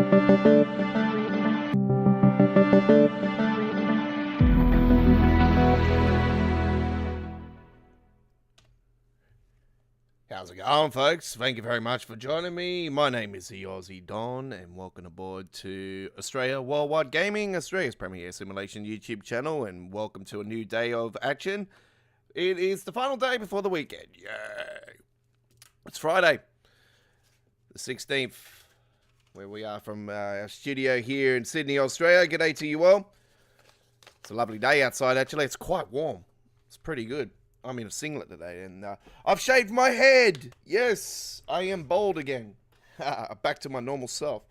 How's it going, folks? Thank you very much for joining me. My name is the Aussie Don, and welcome aboard to Australia Worldwide Gaming, Australia's premier simulation YouTube channel, and welcome to a new day of action. It is the final day before the weekend. Yay! It's Friday, the 16th, where we are from our studio here in Sydney, Australia. G'day to you all. It's a lovely day outside, actually. It's quite warm. It's pretty good. I'm in a singlet today, and I've shaved my head. Yes, I am bald again. Back to my normal self.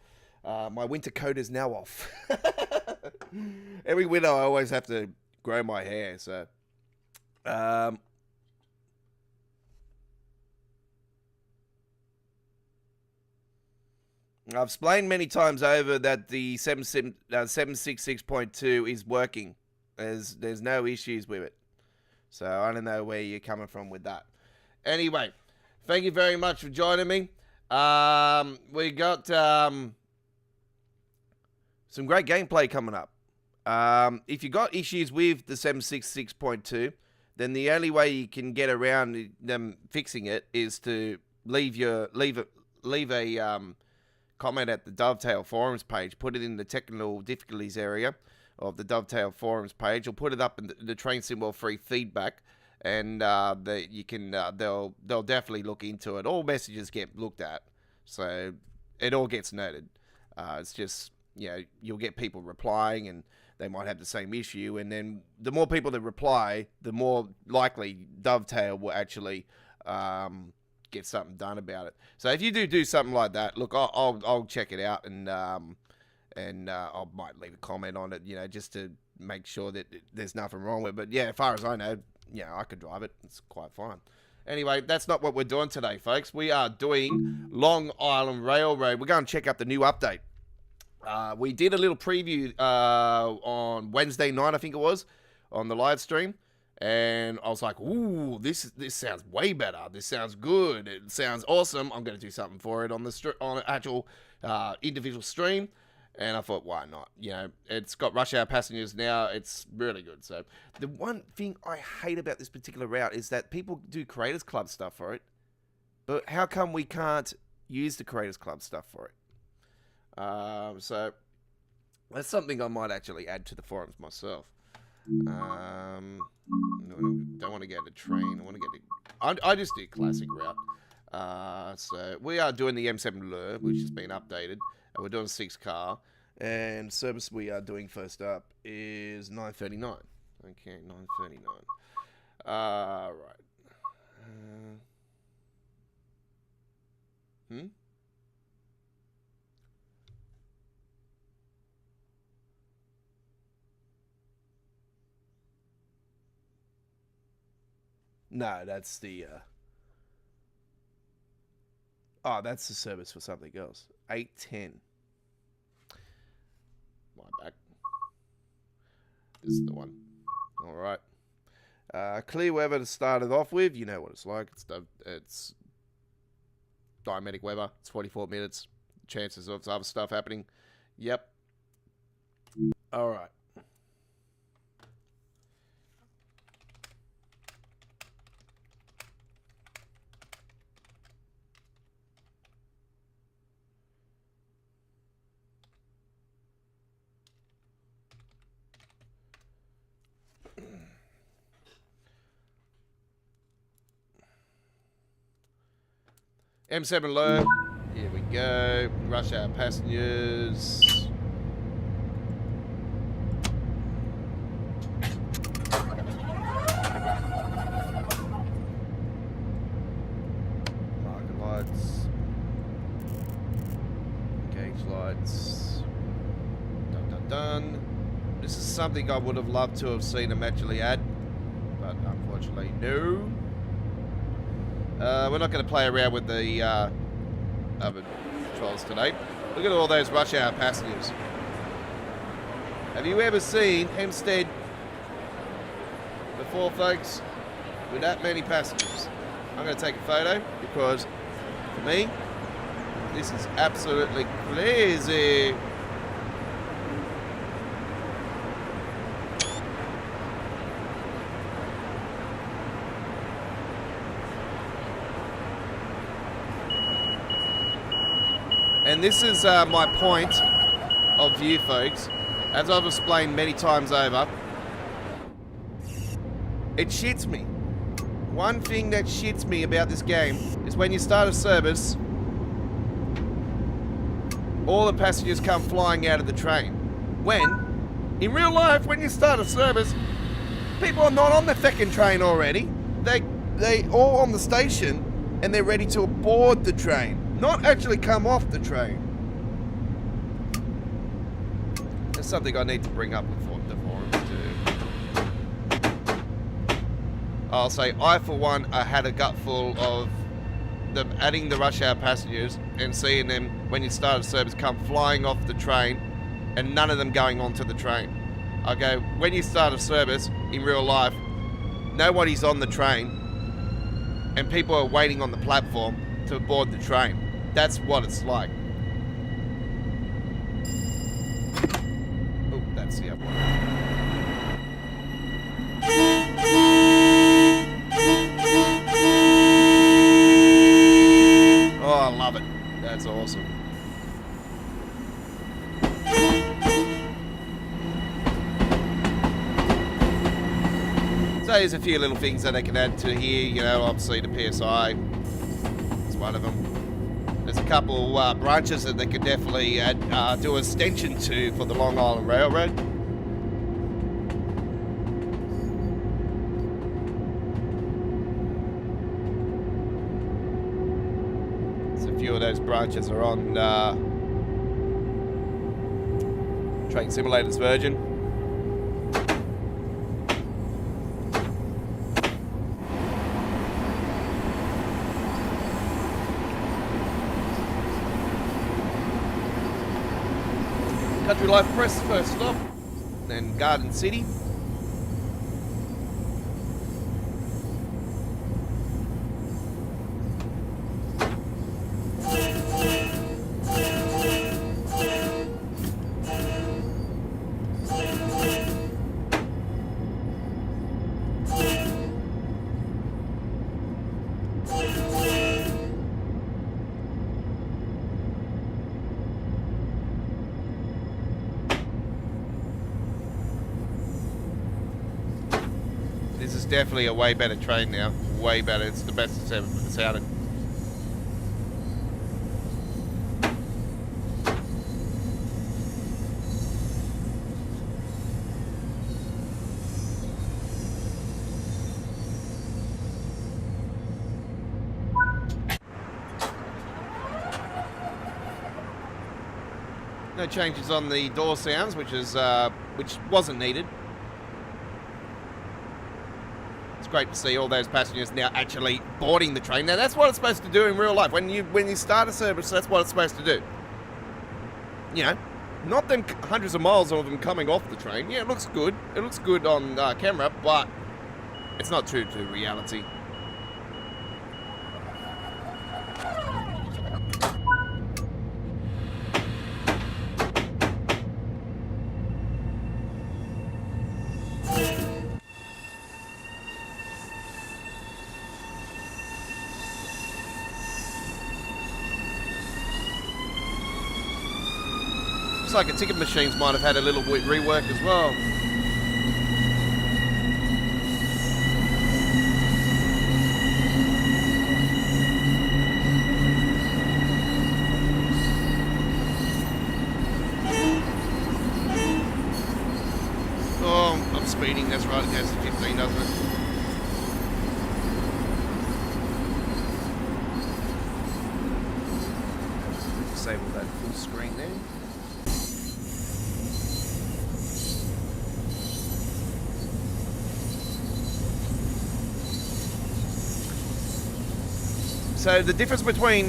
My winter coat is now off. Every winter, I always have to grow my hair. So, I've explained many times over that the 766.2 is working. There's no issues with it. So I don't know where you're coming from with that. Anyway, thank you very much for joining me. We got some great gameplay coming up. If you got issues with the 766.2, then the only way you can get around them fixing it is to leave a comment at the Dovetail forums page. Put it in the technical difficulties area of the Dovetail forums page. I'll put it up in the Train Symbol free feedback, and you can they'll definitely look into it. All messages get looked at, so it all gets noted. It's just, you know, you'll get people replying, and they might have the same issue, and then the more people that reply, the more likely Dovetail will actually get something done about it. So if you do something like that, look, I'll check it out, and I might leave a comment on it, you know, just to make sure that there's nothing wrong with it. But yeah, as far as I know, yeah, I could drive it. It's quite fine. Anyway, that's not what we're doing today, folks. We are doing Long Island Railroad. We're going to check out the new update. We did a little preview on Wednesday night, I think it was, on the live stream. And I was like, ooh, this sounds way better. This sounds good. It sounds awesome. I'm going to do something for it on an actual individual stream. And I thought, why not? You know, it's got rush hour passengers now. It's really good. So the one thing I hate about this particular route is that people do Creators Club stuff for it. But how come we can't use the Creators Club stuff for it? So that's something I might actually add to the forums myself. Don't want to get a train. I just do classic route. So we are doing the M7 LIRR, which has been updated. And we're doing 6 car. And service we are doing first up is 9:39. Okay, 9:39. Right. No, that's the that's the service for something else. 8:10. My back. This is the one. All right. Clear weather to start it off with. You know what it's like. It's dynamic weather. It's 44 minutes. Chances of other stuff happening. Yep. All right. M7 LIRR, here we go. Rush hour passengers. Marker lights. Gauge lights. Done. This is something I would have loved to have seen them actually add, but unfortunately no. We're not going to play around with the other controls today. Look at all those rush hour passengers. Have you ever seen Hempstead before, folks, with that many passengers? I'm going to take a photo because, for me, this is absolutely crazy. And this is my point of view, folks. As I've explained many times over, it shits me. One thing that shits me about this game is when you start a service, all the passengers come flying out of the train. When, in real life, when you start a service, people are not on the fucking train already. They all on the station and they're ready to board the train, not actually come off the train. That's something I need to bring up before the forums too. I'll say I, for one, I had a gutful of adding the rush hour passengers and seeing them, when you start a service, come flying off the train and none of them going onto the train. I go, when you start a service in real life, nobody's on the train and people are waiting on the platform to board the train. That's what it's like. Oh, that's the other one. Oh, I love it. That's awesome. So there's a few little things that I can add to here. You know, obviously the PSI is one of them. There's a couple branches that they could definitely add, do an extension to for the Long Island Railroad. So a few of those branches are on Train Simulator's version. Country Life Press first stop, then Garden City. This is definitely a way better train now. Way better. It's the best it's ever sounded. No changes on the door sounds, which wasn't needed. It's great to see all those passengers now actually boarding the train. Now that's what it's supposed to do in real life. When you start a service, that's what it's supposed to do. You know, not them hundreds of miles of them coming off the train. Yeah, it looks good. It looks good on camera, but it's not true to reality. Looks like the ticket machines might have had a little rework as well. Oh, I'm speeding, that's right, it goes to 15, doesn't it? Disable that full screen there. So the difference between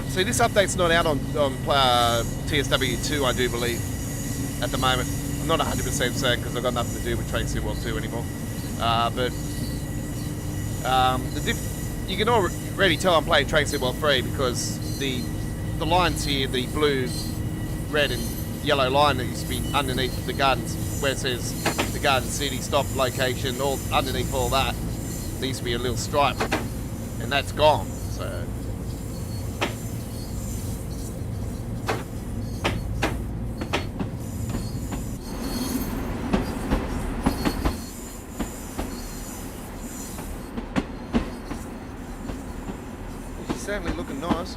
see, this update's not out on TSW2, I do believe, at the moment. I'm not 100% certain because I've got nothing to do with Train Sim World 2 anymore. You can already tell I'm playing Train Sim World 3 because the lines here, the blue, red and yellow line that used to be underneath the gardens, where it says the Garden City stop location, all underneath all that, there used to be a little stripe. and that's gone. So. She's certainly looking nice.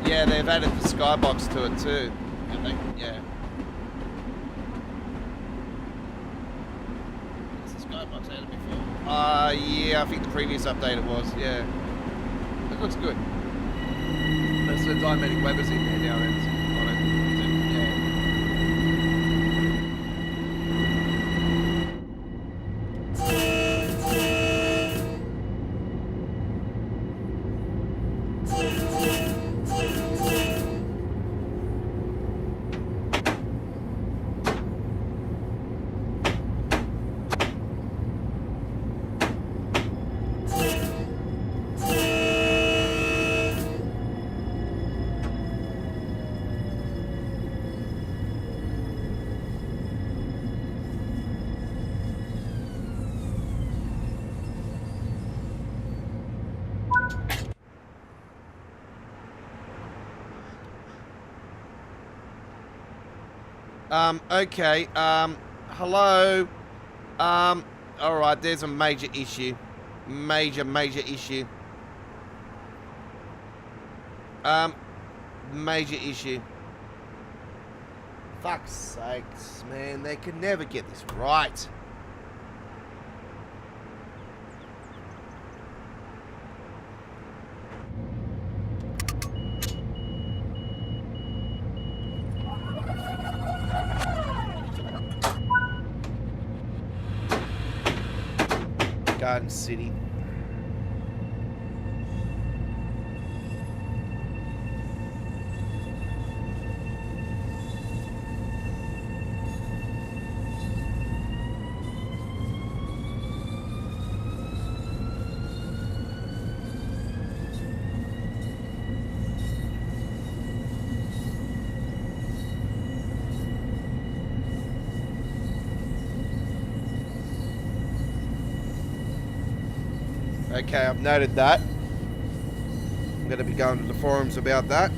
Yeah, they've added the skybox to it too. Yeah. Is the skybox added before? Yeah, I think the previous update it was. Yeah, it looks good. There's the diametric webbers in there now. That's on it. Okay, hello, alright, there's a major issue, major issue, major issue, fuck's sakes, man, they can never get this right. Garden City. Okay, I've noted that. I'm going to be going to the forums about that.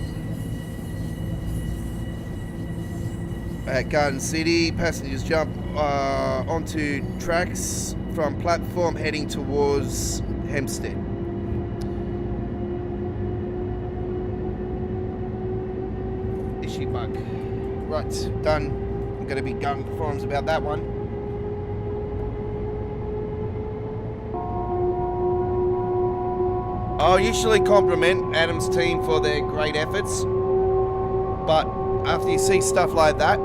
At Garden City, passengers jump onto tracks from platform heading towards Hempstead. Issue bug. Right, done. I'm going to be going to the forums about that one. I usually compliment Adam's team for their great efforts, but after you see stuff like that,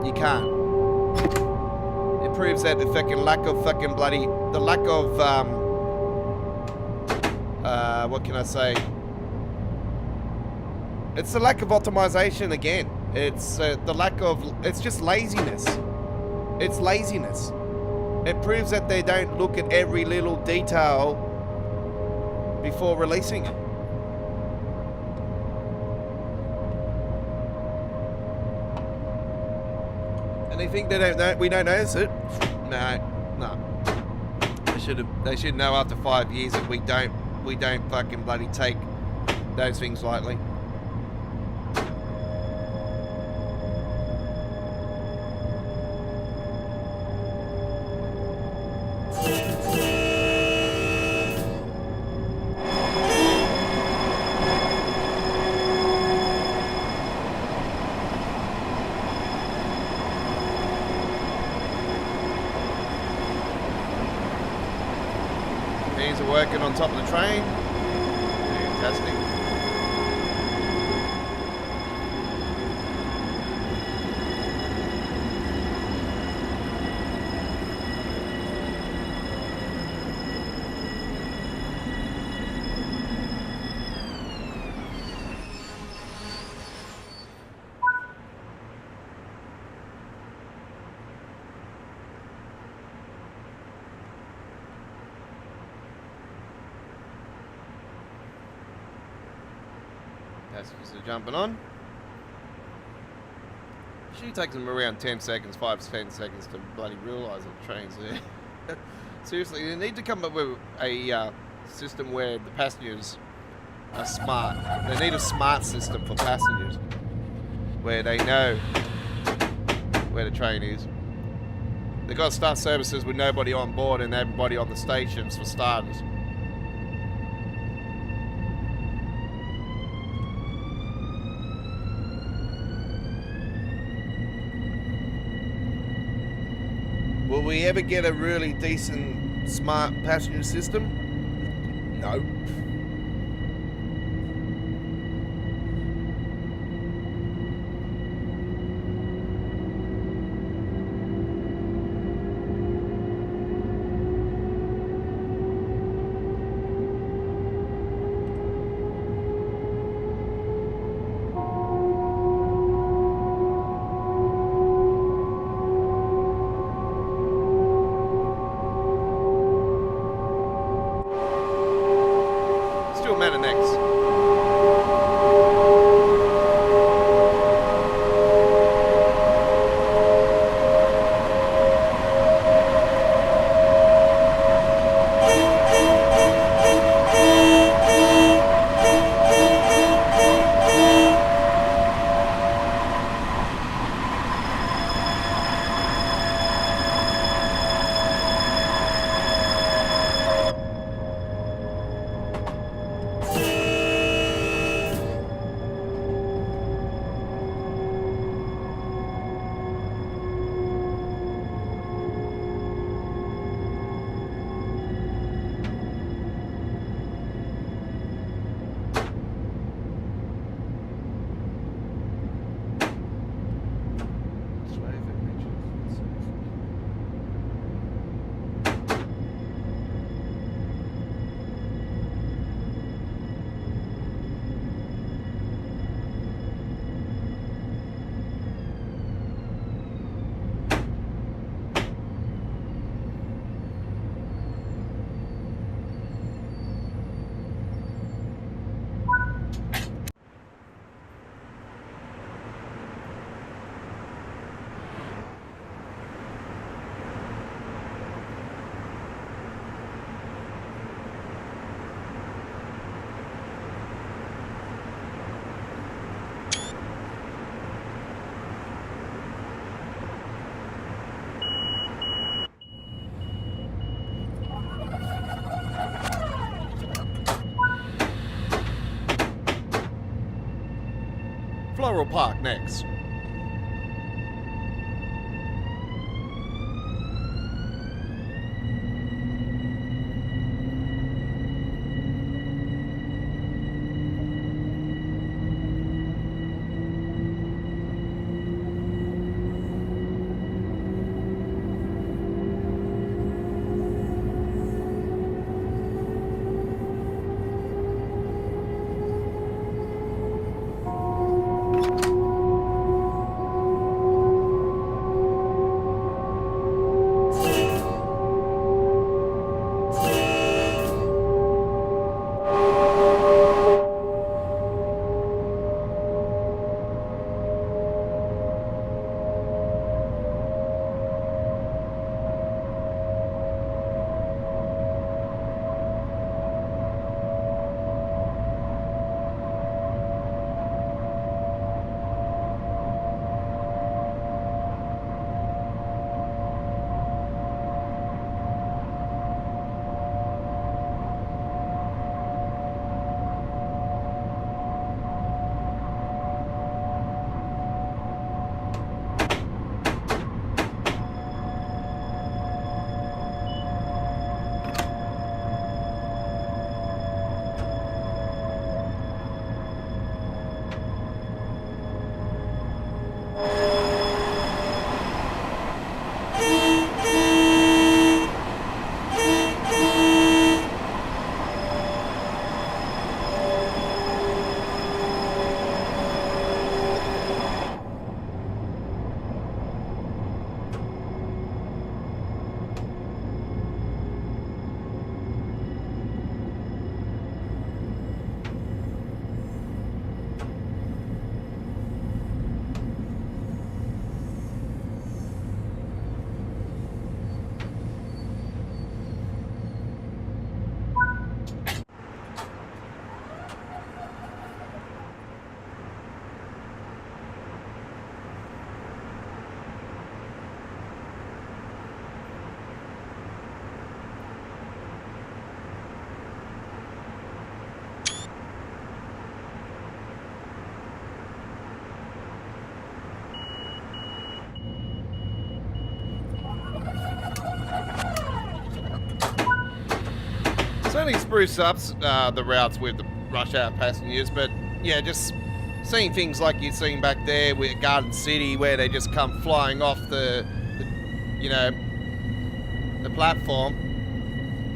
you can't. It proves that the fucking lack of what can I say? It's the lack of optimization again. It's it's just laziness. It's laziness. It proves that they don't look at every little detail before releasing it. And they think we don't notice it. No. They should know after 5 years that we don't fucking bloody take those things lightly. Working on top of the train. Fantastic. Passengers are jumping on. Usually takes them around 10 seconds, 5 to 10 seconds to bloody realise that the train's there. Seriously, they need to come up with a system where the passengers are smart. They need a smart system for passengers where they know where the train is. They've got to start services with nobody on board and everybody on the stations for starters. Will we ever get a really decent, smart passenger system? No. Floral Park next. certainly spruce up the routes with the rush hour passengers, but yeah, just seeing things like you've seen back there with Garden City, where they just come flying off the you know, the platform,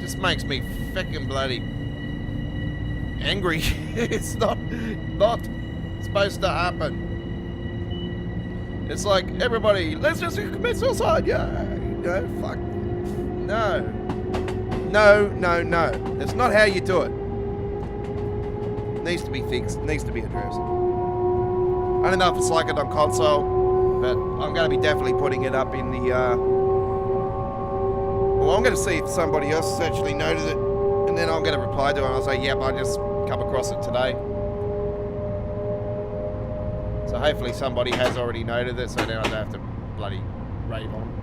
just makes me feckin' bloody angry. It's not supposed to happen. It's like, everybody, let's just commit suicide. Yeah, you know, fuck. No. That's not how you do it. Needs to be fixed. Needs to be addressed. I don't know if it's like it on console, but I'm going to be definitely putting it up in the... Well, I'm going to see if somebody else has actually noted it, and then I'm going to reply to it, and I'll say, yep, I just come across it today. So hopefully somebody has already noted it, so then I don't have to bloody rave on.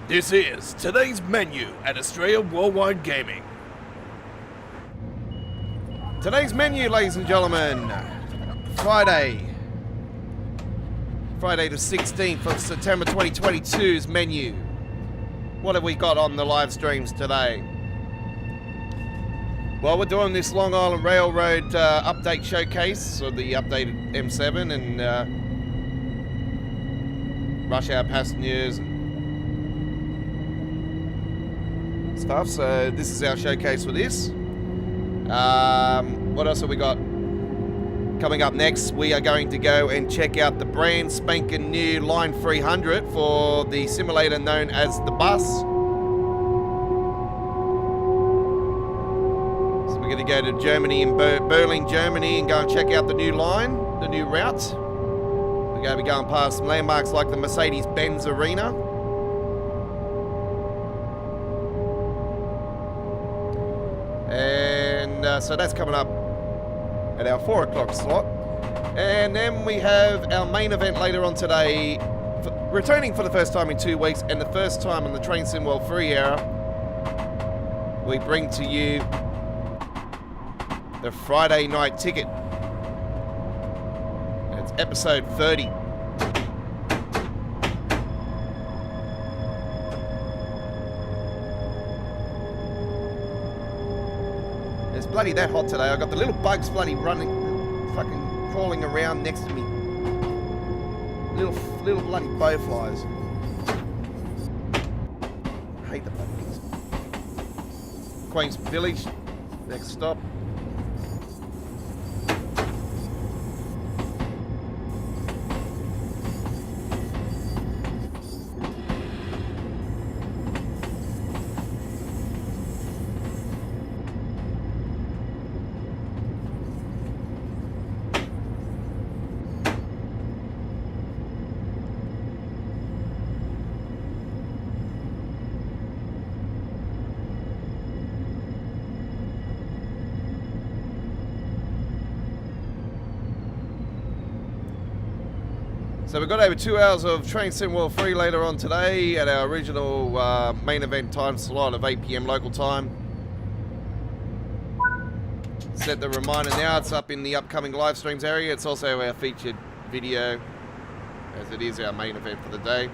This is today's menu at Australia Worldwide Gaming. Today's menu, ladies and gentlemen, Friday the 16th of September 2022's menu. What have we got on the live streams today? Well, we're doing this Long Island Railroad update showcase of the updated M7 and rush hour passengers and stuff. So this is our showcase for this. What else have we got coming up next? We are going to go and check out the brand spanking new Line 300 for the simulator known as the bus. So we're going to go to Germany, in Berlin, Germany, and go and check out the new line, the new route. We're going to be going past some landmarks like the Mercedes-Benz Arena. And so that's coming up at our 4 o'clock slot. And then we have our main event later on today, returning for the first time in 2 weeks and the first time on the Train Sim World Free era. We bring to you the Friday night ticket. And it's episode 30. It's bloody that hot today. I got the little bugs bloody running, fucking crawling around next to me. Little bloody bowflies. I hate the bugs. Queen's Village, next stop. So we've got over 2 hours of Train Sim World Free later on today at our original main event time slot of 8 PM local time. Set the reminder now, it's up in the upcoming live streams area. It's also our featured video, as it is our main event for the day.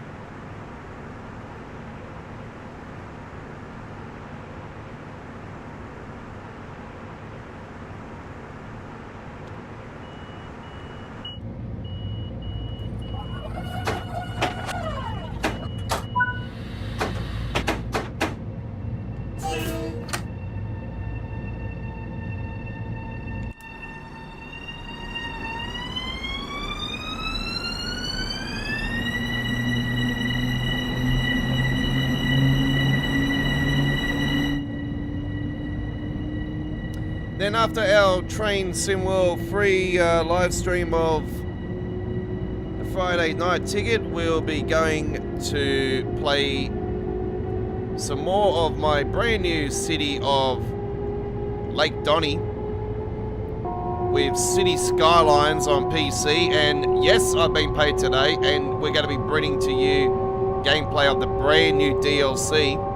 And after our Train SimRail free live stream of the Friday night ticket, we'll be going to play some more of my brand new city of Lake Donny with City Skylines on PC. And yes, I've been paid today, and we're going to be bringing to you gameplay of the brand new DLC.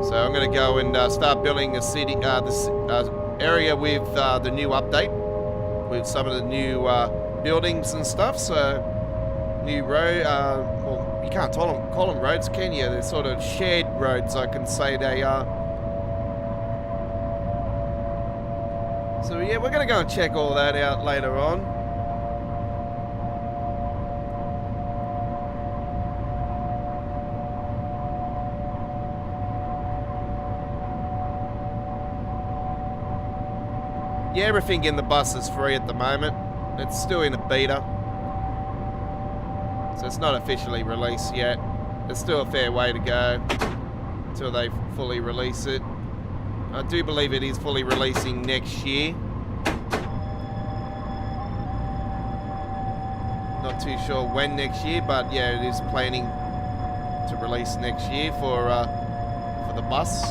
So I'm going to go and start building a city, this area with the new update, with some of the new buildings and stuff. So new road, well, you can't call them roads, can you? They're sort of shared roads, I can say they are. So yeah, we're going to go and check all that out later on. Yeah, everything in the bus is free at the moment. It's still in a beta, so it's not officially released yet. There's still a fair way to go until they fully release it. I do believe it is fully releasing next year. Not too sure when next year, but yeah, it is planning to release next year for the bus.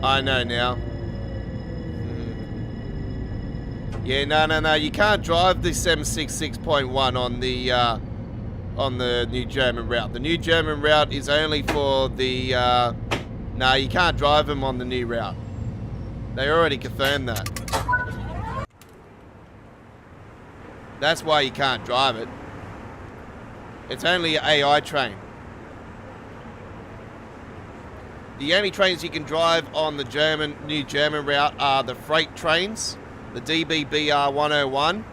I know now. Yeah, no. You can't drive this M66.1 on the new German route. The new German route is only for the. No, you can't drive them on the new route. They already confirmed that. That's why you can't drive it. It's only an AI train. The only trains you can drive on the new German route are the freight trains, the DBBR 101,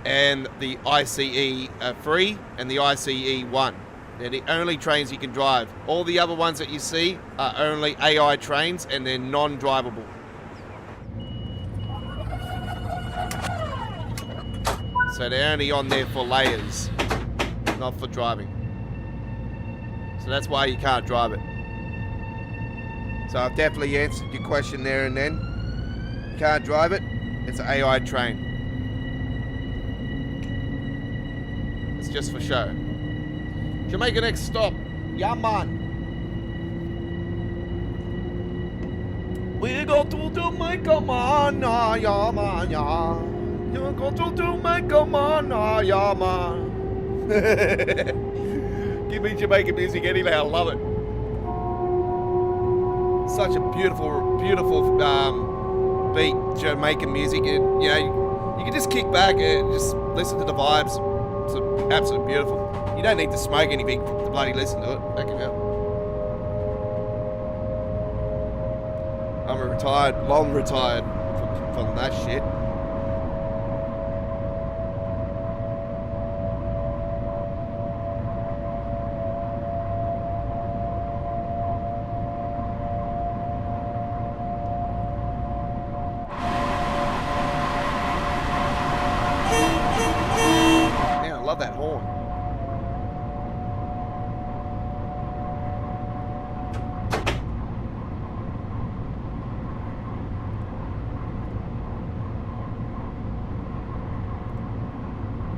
and the ICE 3 and the ICE 1. They're the only trains you can drive. All the other ones that you see are only AI trains, and they're non-drivable. So they're only on there for layers, not for driving. So that's why you can't drive it. So I've definitely answered your question there and then. You can't drive it. It's an AI train. It's just for show. Jamaica next stop. Yeah, man. We go to Jamaica, man. Yeah, man. Yeah. You go to Jamaica, man. Yeah, man. Give me Jamaican music any day. I love it. Such a beautiful beat, Jamaican music. You know, you can just kick back and just listen to the vibes. It's absolutely beautiful. You don't need to smoke anything to bloody listen to it. That can help. I'm long retired from that shit.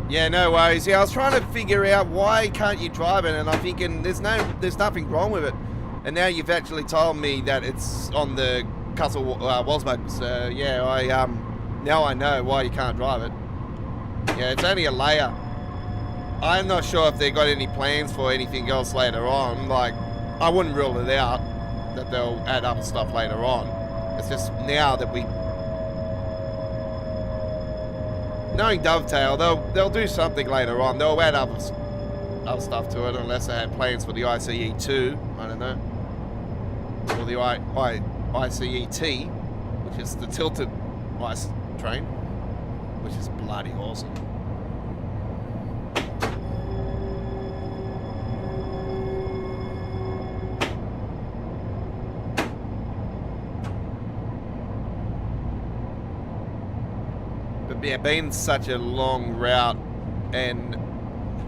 Yeah, no worries. Yeah, I was trying to figure out why can't you drive it, and I'm thinking there's nothing wrong with it. And now you've actually told me that it's on the Castle Wolfsburg. So yeah, now I know why you can't drive it. Yeah, it's only a layer. I'm not sure if they got any plans for anything else later on. Like, I wouldn't rule it out that they'll add other stuff later on. It's just now that we. Knowing Dovetail, they'll do something later on. They'll add other stuff to it, unless they have plans for the ICE 2. I don't know, or the ICE-T, which is the tilted train, which is bloody awesome. But yeah, being such a long route, and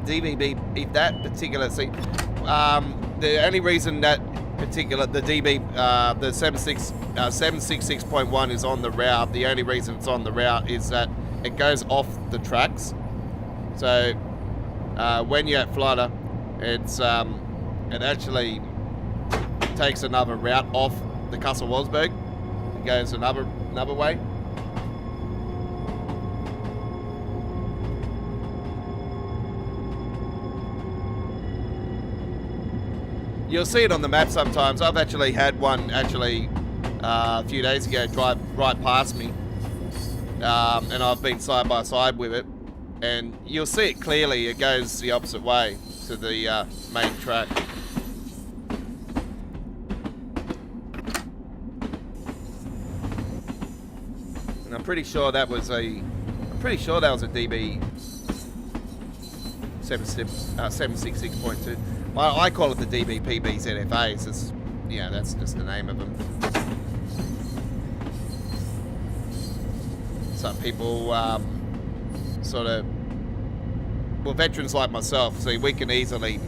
DBB, if that particular, see, the only reason that particular, the DB, the 766.1 is on the route, the only reason it's on the route is that it goes off the tracks. So when you're at Flutter, it's it actually takes another route off the Kassel-Wolfsburg. It goes another way. You'll see it on the map sometimes. I've actually had one a few days ago drive right past me, and I've been side by side with it, and you'll see it clearly. It goes the opposite way to the main track. And I'm pretty sure that was a DB 766.2. I call it the DBPB ZFAs. It's, yeah, that's just the name of them. Some people sort of, well, veterans like myself, see, we can easily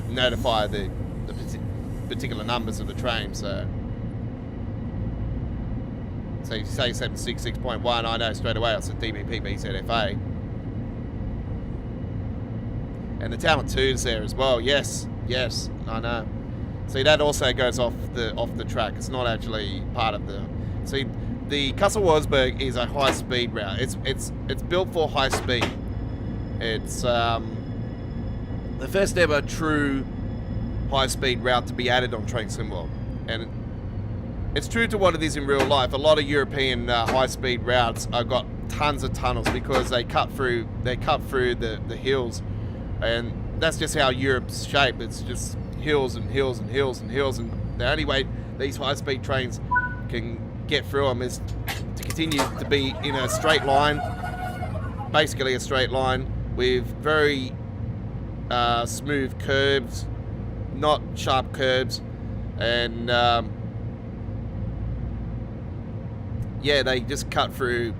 notify the particular numbers of the train. So you say 766.1, I know straight away it's a DBPB ZFA. And the Talent 2's there as well. Yes, I know. See, that also goes off the track. It's not actually part of the. See, the Kassel-Wolfsburg is a high-speed route. It's built for high speed. It's the first ever true high-speed route to be added on Train SimWorld, and it's true to what it is in real life. A lot of European high-speed routes have got tons of tunnels because they cut through the hills. And that's just how Europe's shaped. It's just hills and hills and hills and hills. And the only way these high-speed trains can get through them is to continue to be in a straight line, basically a straight line with very smooth curves, not sharp curves. And yeah, they just cut through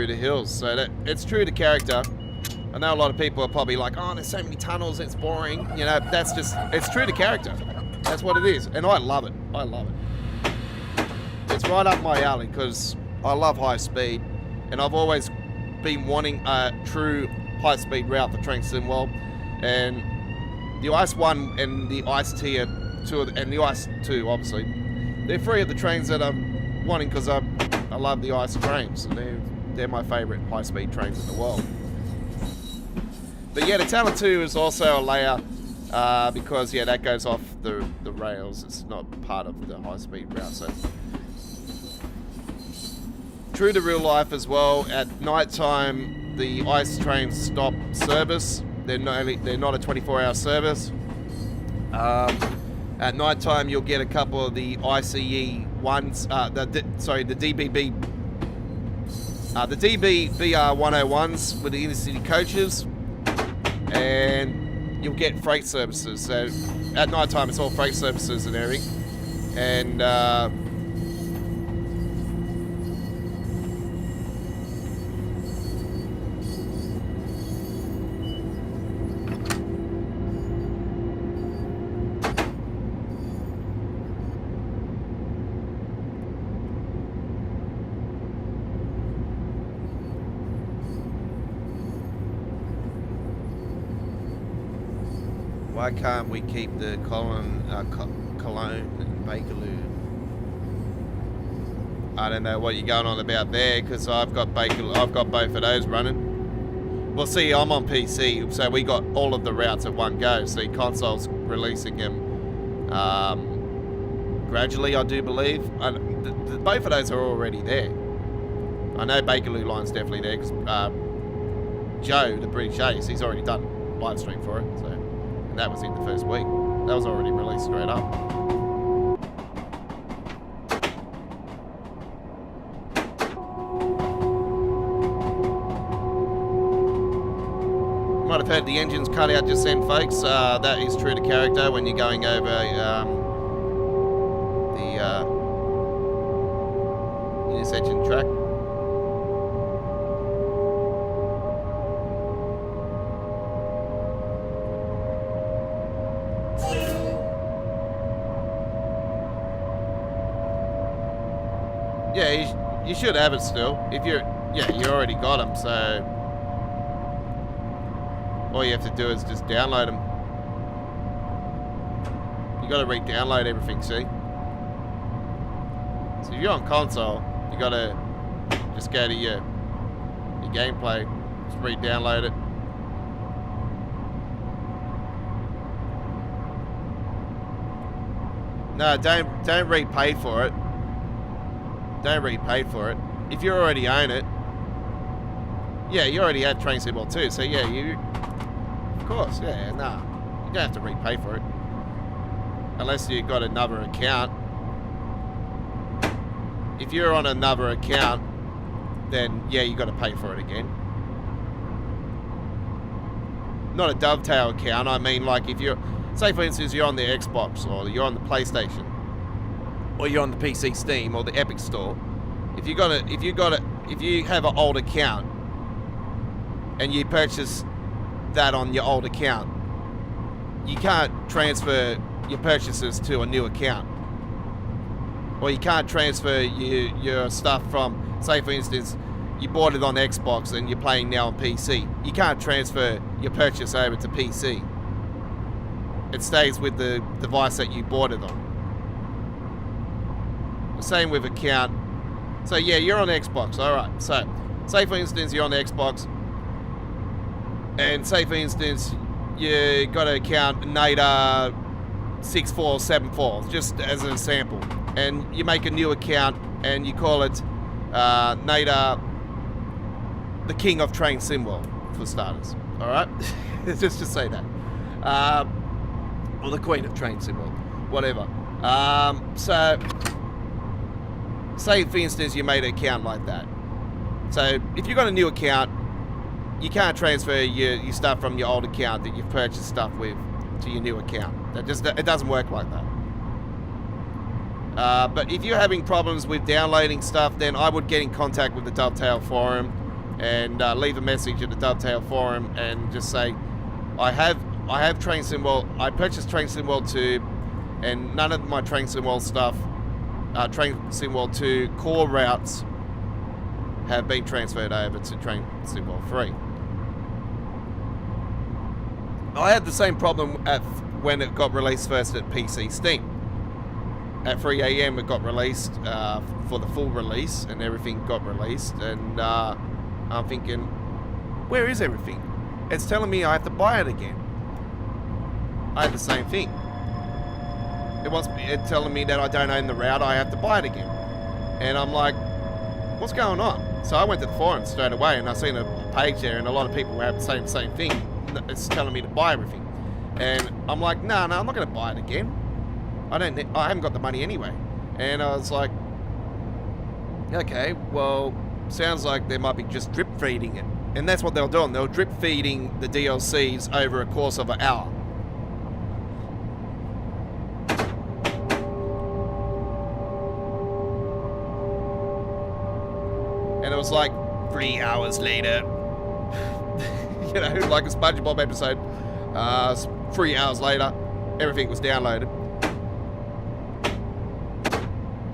the hills, so that it's true to character. I know a lot of people are probably like, oh, there's so many tunnels, it's boring. You know, that's just, it's true to character. That's what it is, and I love it. It's right up my alley because I love high speed, and I've always been wanting a true high speed route for Train SimWorld. And the Ice 1 and the Ice Tier 2 and the Ice 2, obviously, they're three of the trains that I'm wanting because I love the ice trains, and they're my favourite high-speed trains in the world. But yeah, the Talent 2 is also a layer because, yeah, that goes off the rails. It's not part of the high-speed route. So true to real life as well, at night time, the ice trains stop service. They're not a 24-hour service. At night time, you'll get a couple of the ICE ones, the DBB. The DBR 101s with the intercity coaches, and you'll get freight services. So at night time, it's all freight services and everything. And why can't we keep the Cologne and Bakerloo? I don't know what you're going on about there, because I've got both of those running. Well, see, I'm on PC, so we got all of the routes at one go. See, console's releasing them gradually, I do believe. Both of those are already there. I know Bakerloo line's definitely there because Joe, the British Ace, he's already done Livestream for it. So, and that was in the first week. That was already released straight up. might have heard the engine's cut out just then, folks. That is true to character when you're going over the intersection track. Yeah, you should have it still. If you're, yeah, you already got them, so all you have to do is just download them. You got to re-download everything, see? So if you're on console, you got to just go to your gameplay, just re-download it. No, don't repay for it. Don't repay for it. If you already own it, yeah, you already have Train Sim World 2, so yeah, you, of course, yeah, nah, you don't have to repay for it. Unless you've got another account. If you're on another account, then yeah, you got to pay for it again. Not a Dovetail account, I mean like if you're, say for instance you're on the Xbox or you're on the PlayStation or you're on the PC Steam or the Epic Store. If you have an old account and you purchase that on your old account, you can't transfer your purchases to a new account. Or you can't transfer your stuff from, say for instance, you bought it on Xbox and you're playing now on PC. You can't transfer your purchase over to PC. It stays with the device that you bought it on. The same with account. So yeah, you're on Xbox, alright. So, say for instance you're on Xbox, and say for instance you got an account Nader 6474, just as an example. And you make a new account and you call it Nader the King of Train Sim World, for starters. Alright? just say that. Or the Queen of Train Sim World. Whatever. So say for instance you made an account like that. So if you've got a new account, you can't transfer your stuff from your old account that you've purchased stuff with to your new account. It doesn't work like that. But if you're having problems with downloading stuff, then I would get in contact with the Dovetail forum and leave a message at the Dovetail forum and just say, I have Train Sim World. I purchased Train Sim World 2, and none of my Train Sim World stuff, Train Sim World 2 core routes have been transferred over to Train Sim World 3. I had the same problem when it got released first at PC Steam. At 3 AM it got released for the full release, and everything got released, and I'm thinking, where is everything? It's telling me I have to buy it again. I had the same thing. It's telling me that I don't own the route, I have to buy it again. And I'm like, what's going on? So I went to the forum straight away, and I seen a page there, and a lot of people have the same thing. It's telling me to buy everything. And I'm like, no, I'm not going to buy it again. I haven't got the money anyway. And I was like, okay, well, sounds like they might be just drip feeding it. And that's what they're doing. They're drip feeding the DLCs over a course of an hour. And it was like 3 hours later, you know, like a SpongeBob episode. 3 hours later, everything was downloaded.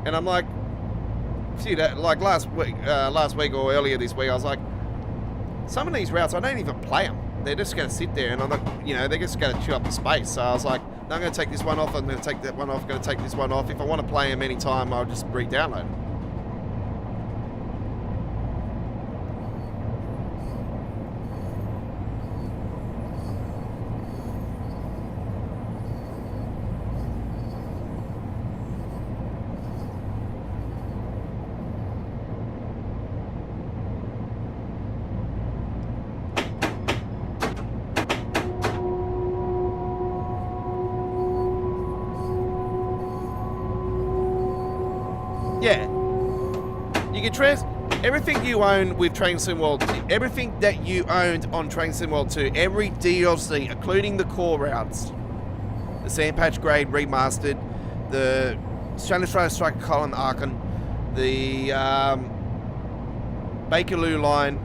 And I'm like, see that, like last week or earlier this week, I was like, some of these routes I don't even play them. They're just going to sit there, and I'm not, you know, they're just going to chew up the space. So I was like, no, I'm going to take this one off. I'm going to take that one off. I'm going to take this one off. If I want to play them anytime, I'll just re-download them. Yeah, you can everything you own with Train Sim World, everything that you owned on Train Sim World 2, every DLC, including the core routes, the Sandpatch Grade Remastered, the Australian Striker Colin Archon, the Bakerloo line,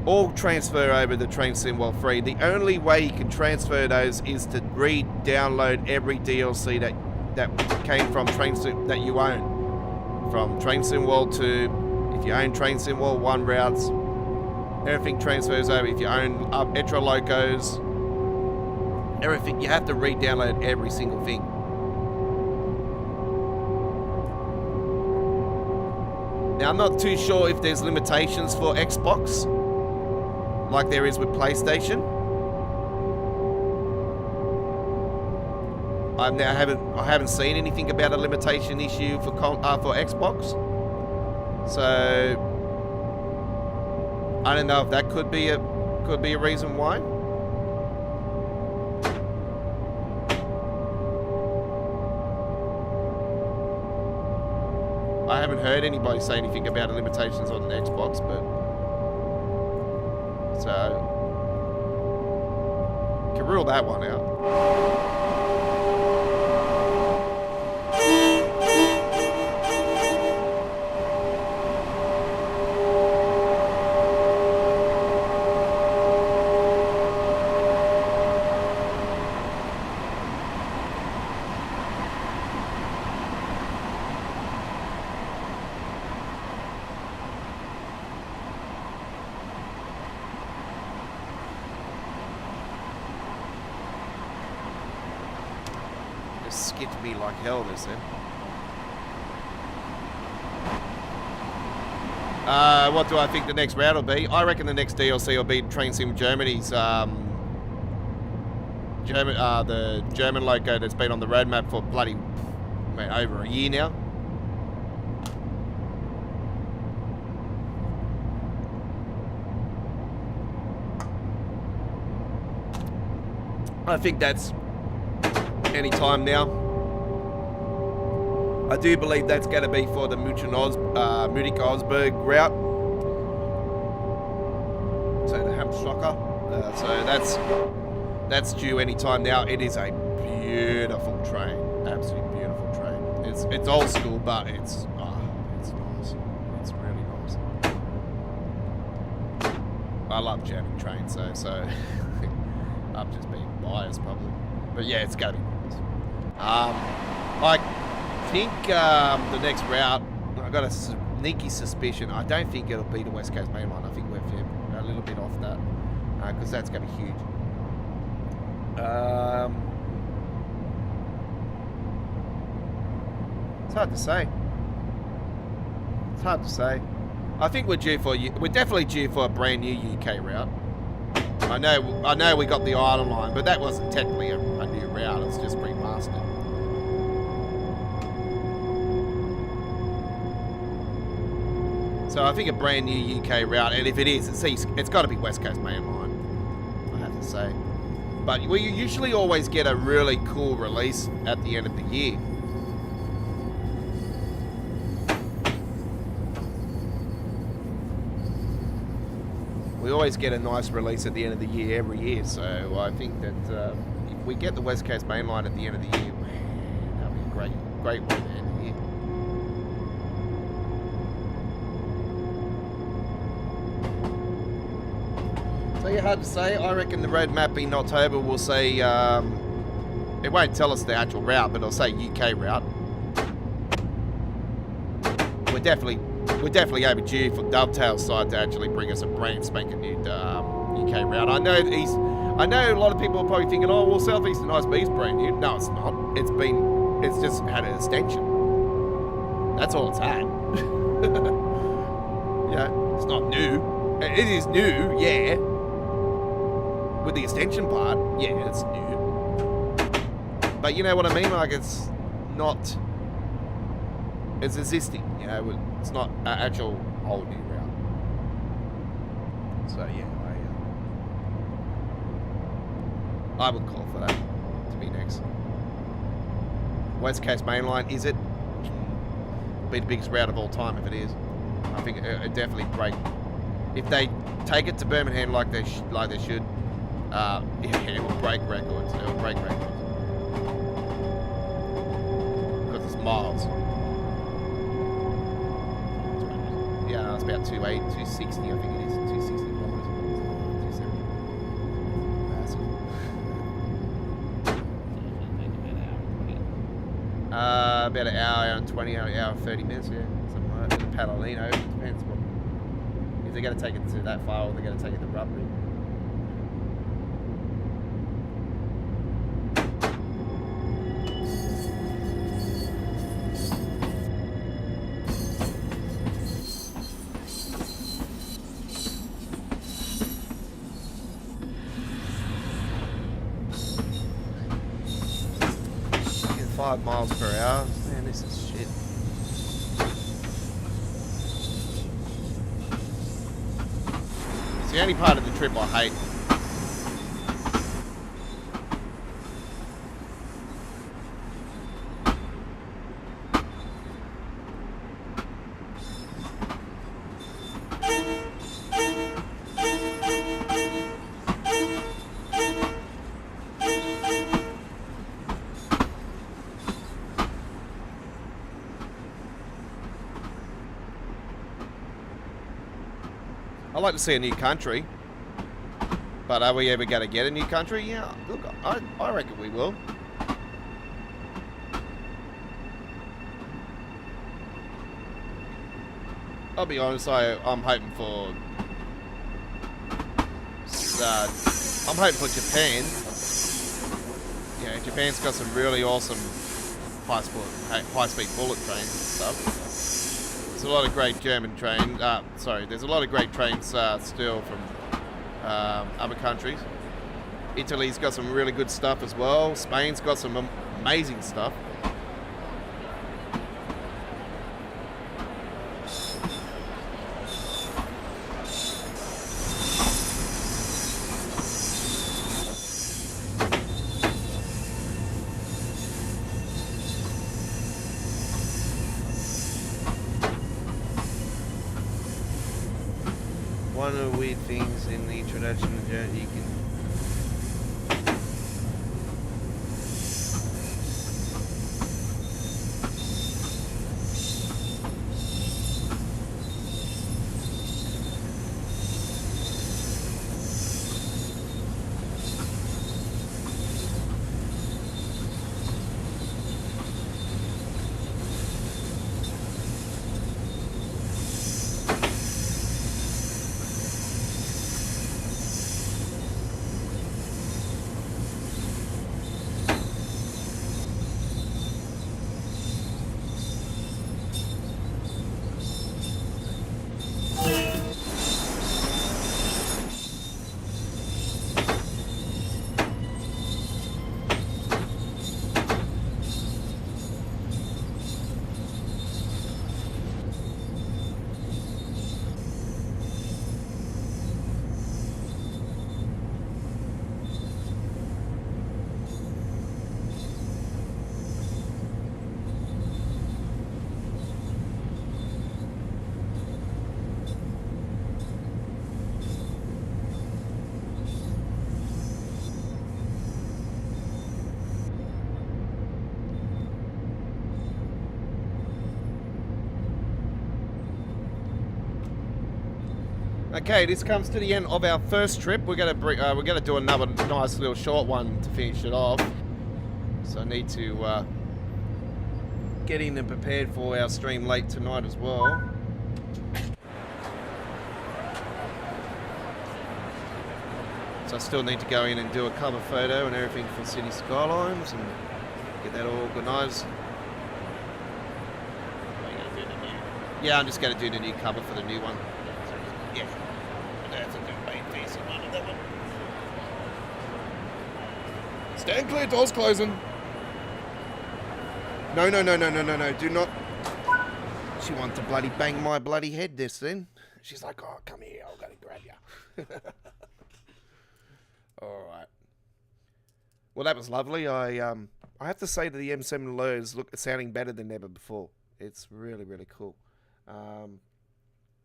all transfer over to Train Sim World 3. The only way you can transfer those is to re-download every DLC that came from Train Sim that you own. From Train Sim World 2, if you own Train Sim World 1 routes, everything transfers over. If you own Etro Locos, everything, you have to re-download every single thing. Now, I'm not too sure if there's limitations for Xbox, like there is with PlayStation. I haven't seen anything about a limitation issue for Xbox. So I don't know if that could be a reason why. I haven't heard anybody say anything about the limitations on the Xbox, but so can rule that one out. Skipped me like hell this then. What do I think the next route will be? I reckon the next DLC will be Train Sim Germany's the German loco that's been on the roadmap for bloody over a year now. I think that's any time now. I do believe that's going to be for the Munich-Augsburg route. So the Hamstrocker. So that's due any time now. It is a beautiful train, absolutely beautiful train. It's old school, but it's nice. It's really nice. I love German trains, so I'm just being biased probably. But yeah, it's going to be nice. I think the next route, I got a sneaky suspicion. I don't think it'll be the West Coast Main Line. I think we're a little bit off that because that's going to be huge. It's hard to say. It's hard to say. I think we're definitely due for a brand new UK route. I know we got the Island Line, but that wasn't technically a new route. It's just remastered. So I think a brand new UK route, and if it is, it's got to be West Coast Main Line, I have to say. But we usually always get a really cool release at the end of the year. We always get a nice release at the end of the year every year, so I think that if we get the West Coast Main Line at the end of the year, that'll be a great way to end the year. So yeah, hard to say. I reckon the roadmap in October will say, it won't tell us the actual route, but it'll say UK route. We're definitely overdue for Dovetail's side to actually bring us a brand spanking new UK route. I know a lot of people are probably thinking, oh well, Southeastern High Speed's brand new. No, it's not. It's just had an extension. That's all it's had. Yeah, it's not new. It is new, yeah. With the extension part, yeah, it's new. But you know what I mean? Like, it's existing, you know, it's not an actual whole new route. So yeah, I would call for that to be next. West Coast Main Line, is it? Be the biggest route of all time if it is. I think it definitely break. If they take it to Birmingham like they should, yeah, it will break records. It will break records because it's miles. Yeah, it's about 260, I think it is. 260 kilometers. 270. Massive. About an hour and 20, hour 30 minutes, yeah. Something like that. With a Palomino, depends what. If they're going to take it to that far or they're going to take it to Rugby. Getting 5 miles per hour. Man, this is shit. It's the only part of the trip I hate. I like to see a new country, but are we ever going to get a new country? Yeah, look, I reckon we will. I'll be honest, I'm hoping for Japan. Yeah, Japan's got some really awesome high-speed bullet trains and stuff. There's a lot of great German trains. There's a lot of great trains still from other countries. Italy's got some really good stuff as well. Spain's got some amazing stuff. One of the weird things in the introduction to journey, you can Okay, this comes to the end of our first trip. We're gonna do another nice little short one to finish it off. So I need to get in and prepared for our stream late tonight as well. So I still need to go in and do a cover photo and everything for City Skylines and get that all organised. Yeah, I'm just going to do the new cover for the new one. Yeah. That's a good fancy one of that one. Stand clear, doors closing. No, do not. She wants to bloody bang my bloody head this then. She's like, oh, come here, I've got to grab you. Alright. Well, that was lovely. I have to say that the M7 LIRRs look sounding better than ever before. It's really, really cool.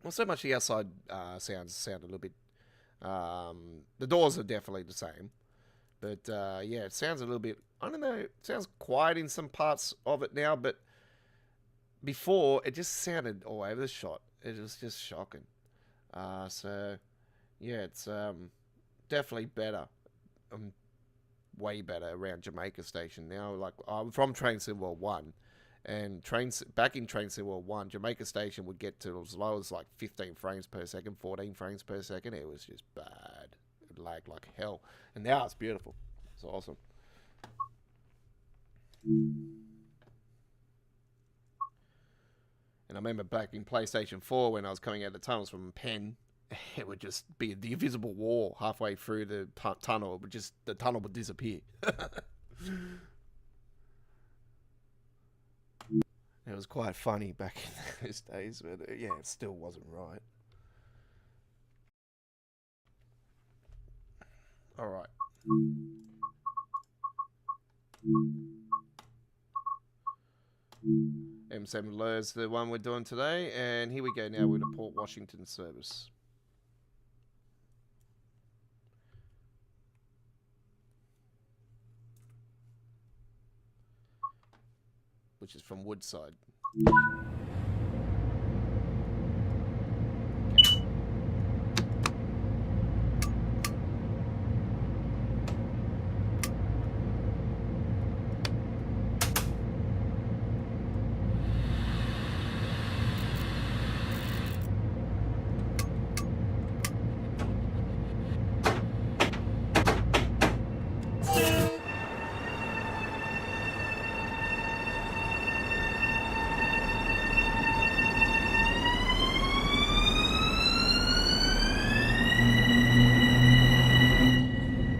Well, so much the outside sound a little bit. The doors are definitely the same, but yeah, it sounds a little bit. I don't know. It sounds quiet in some parts of it now, but before it just sounded all over the shot. It was just shocking. So yeah, it's definitely better. Way better around Jamaica Station now. Like I'm from Train Symbol 1, and back in Train Symbol 1, Jamaica Station would get to as low as like 15 frames per second, 14 frames per second. It was just bad. It lagged like hell. And now it's beautiful. It's awesome. And I remember back in PlayStation 4 when I was coming out of the tunnels from Penn, it would just be the invisible wall halfway through the tunnel. It would just, the tunnel would disappear. It was quite funny back in those days, but yeah, it still wasn't right. All right. M7 LIRR is the one we're doing today, and here we go now with a Port Washington service. Which is from Woodside.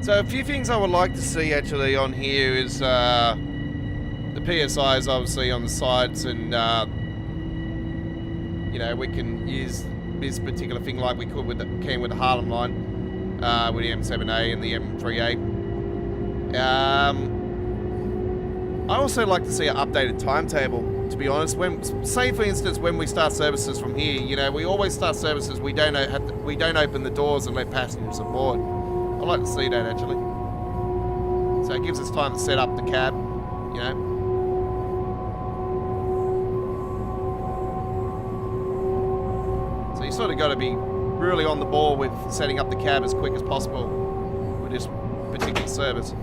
So a few things I would like to see actually on here is the PSIs obviously on the sides, and you know, we can use this particular thing like we could with the Harlem line with the M7A and the M3A. I also like to see an updated timetable, to be honest. Say for instance when we start services from here, you know, we always start services, we don't open the doors and let passengers aboard. I'd like to see that actually. So it gives us time to set up the cab, you know. So you sort of got to be really on the ball with setting up the cab as quick as possible with this particular service.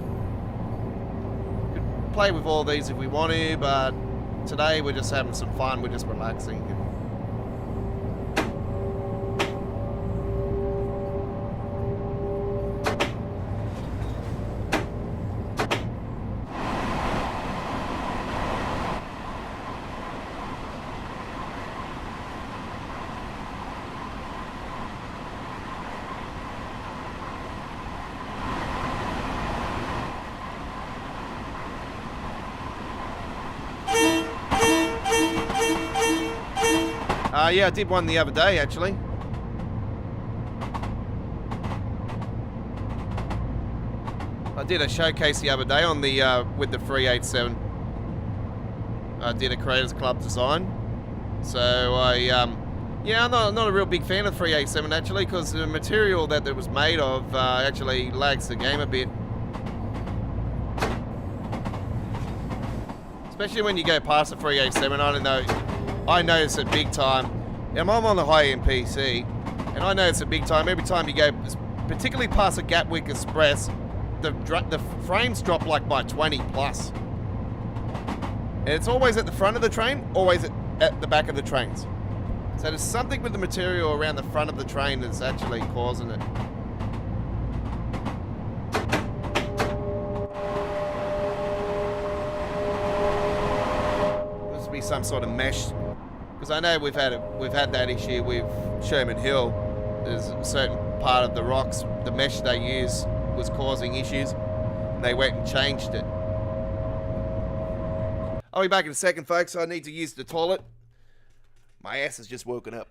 Could play with all these if we want to, but today we're just having some fun, we're just relaxing. Yeah, I did one the other day, actually. I did a showcase the other day on the with the 387. I did a Creators Club design. So yeah, I'm not a real big fan of 387 actually, because the material that it was made of actually lags the game a bit. Especially when you go past the 387, I don't know. I notice it big time. And I'm on the high-end PC, and I notice it big time. Every time you go, particularly past the Gatwick Express, the frames drop like by 20 plus. And it's always at the front of the train, always at the back of the trains. So there's something with the material around the front of the train that's actually causing it. Must be some sort of mesh. Because I know we've had that issue with Sherman Hill. There's a certain part of the rocks, the mesh they use was causing issues, and they went and changed it. I'll be back in a second, folks. I need to use the toilet. My ass has just woken up.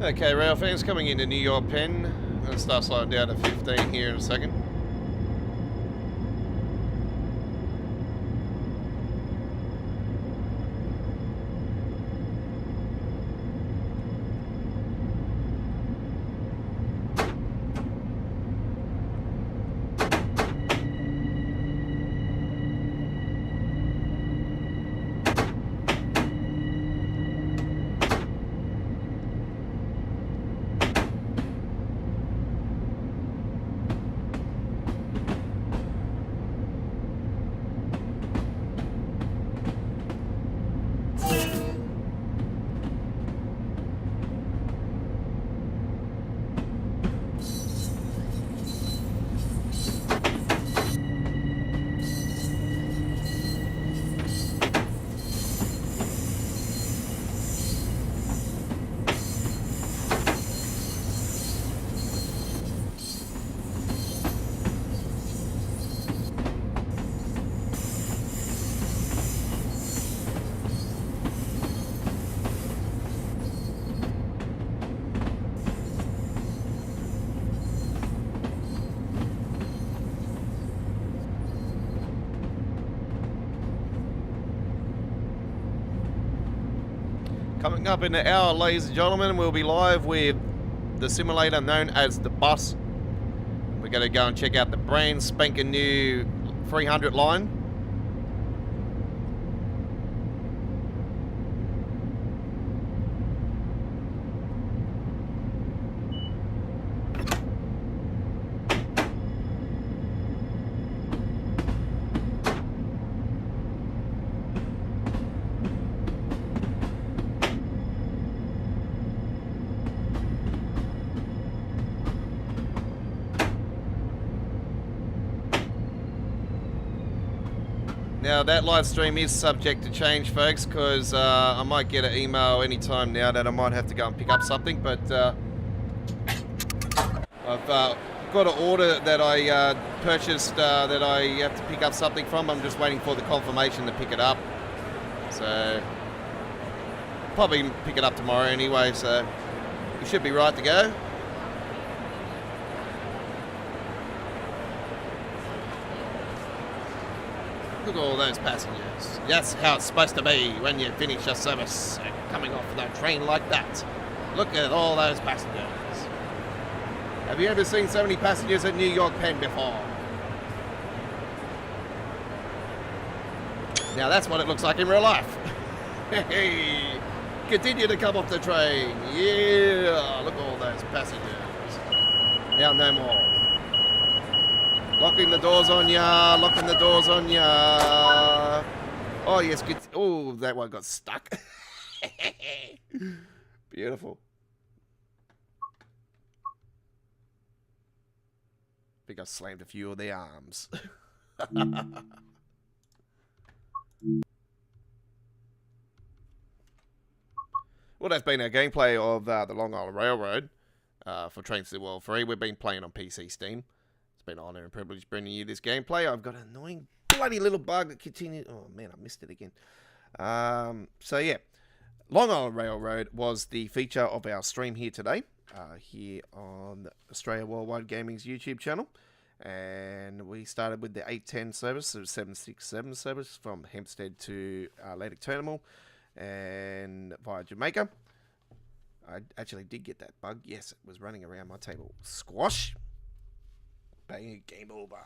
Okay, rail fans coming into New York Penn. I'm going to start slowing down to 15 here in a second. Coming up in an hour, ladies and gentlemen, we'll be live with the simulator known as the bus. We're going to go and check out the brand spanking new 300 line. Now that live stream is subject to change, folks, because I might get an email anytime now that I might have to go and pick up something, but I've got an order that I purchased that I have to pick up something from. I'm just waiting for the confirmation to pick it up. So probably pick it up tomorrow anyway, so we should be right to go. Look at all those passengers. That's how it's supposed to be when you finish your service coming off the train like that. Look at all those passengers. Have you ever seen so many passengers at New York Penn before? Now that's what it looks like in real life. Hey, continue to come off the train. Yeah, look at all those passengers. Now no more. Locking the doors on ya, locking the doors on ya. Oh, yes, good. Oh, that one got stuck. Beautiful. I think I slammed a few of the arms. Well, that's been our gameplay of the Long Island Railroad for Train Sim World 3. We've been playing on PC Steam. Been an honor and privilege bringing you this gameplay. I've got an annoying bloody little bug that continues. Oh man, I missed it again. So yeah, Long Island Railroad was the feature of our stream here today, here on Australia Worldwide Gaming's YouTube channel. And we started with the 810 service, so 767 service from Hempstead to Atlantic Terminal and via Jamaica. I actually did get that bug. Yes, it was running around my table. Squash. Bang, game over.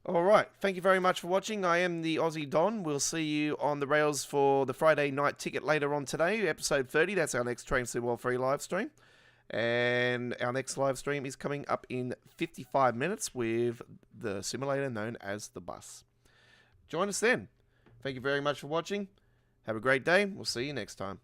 Alright, thank you very much for watching. I am the Aussie Don. We'll see you on the rails for the Friday night ticket later on today, episode 30. That's our next Train Sim World 3 live stream. And our next live stream is coming up in 55 minutes with the simulator known as the bus. Join us then. Thank you very much for watching. Have a great day. We'll see you next time.